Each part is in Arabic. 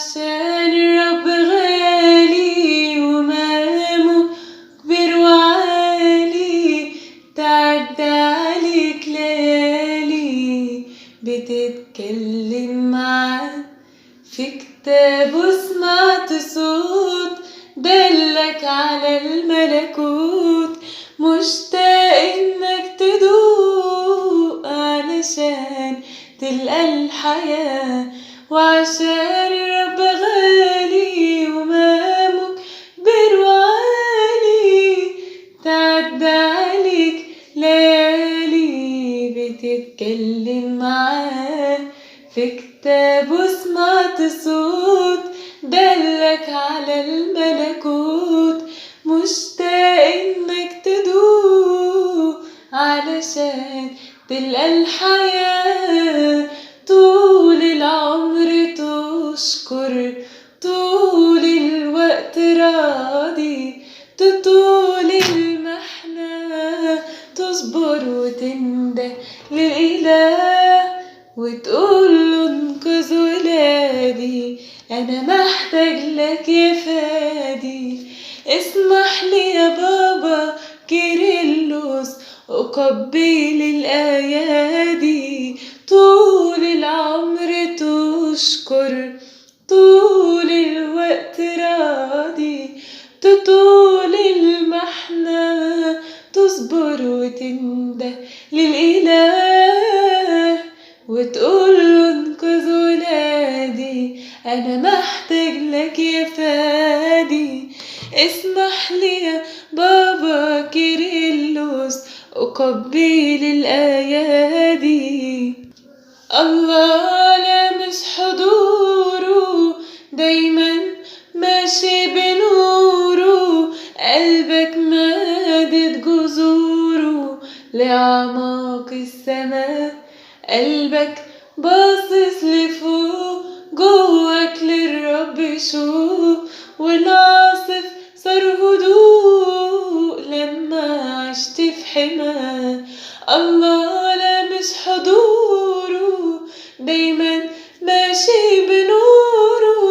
وعشان الرب غالي ومقامه كبير وعالي، تعدى عليك ليالي بتتكلم معاه في كتابه، سمعت صوت دلك على الملكوت، مشتاق انك تدوق علشان تلقى الحياة. وعشان الرب غالي ومقامه كبير وعالي، تعدى عليك ليالي بتتكلم معاه في كتابه، سمعت صوت دلك على الملكوت، مشتاق انك تدوق علشان تلقى الحياة. طول العمر تشكر، طول الوقت راضي، تطول المحنة تصبر وتنده للإله وتقوله انقذ ولادي، أنا محتاج لك يا فادي. اسمح لي يا بابا كيرلس أقبل الأيادي، طول العمر تشكر، طول الوقت راضي، تطول المحنة تصبر وتنده للإله وتقوله انقذ ولادي، أنا محتاج لك يا فادي. اسمح لي يا بابا كيرلس أقبل الأيادي. الله لامس حضوره دايما ماشي بنوره، قلبك مادد جذوره لأعماق السماء، قلبك باصص لفوق، جواك للرب شوق، والعاصف صار هدوء لما عشت في حماه. الله لامس حضوره دايما ماشي بنوره،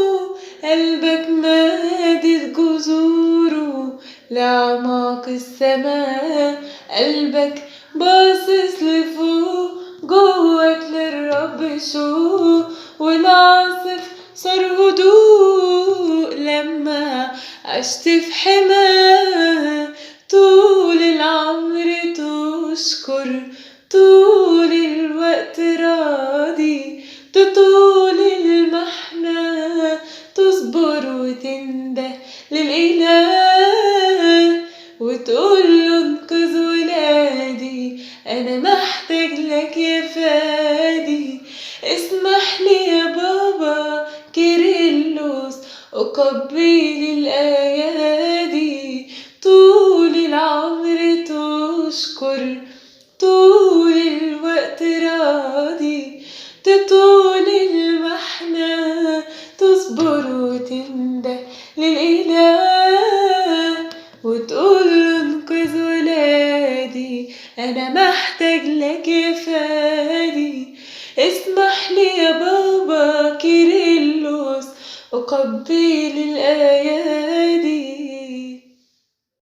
قلبك مادد جذوره لأعماق السماء، قلبك باصص لفوق، جواك للرب شوق، والعاصف صار هدوء لما عشت في حماه. طول العمر تشكر، طول الوقت راضي، تطول المحنة تصبر وتنده للإله وتقوله انقذ ولادي، أنا محتاج لك يا فادي. اسمح لي يا بابا كيرلس أقبل الأيادي، طول العمر تشكر، طول الوقت راضي، تطول المحنة تصبر وتنده للإله وتقوله انقذ ولادي، أنا محتاج لك يا فادي. اسمح لي يا بابا كيرلس أقبل الآيات.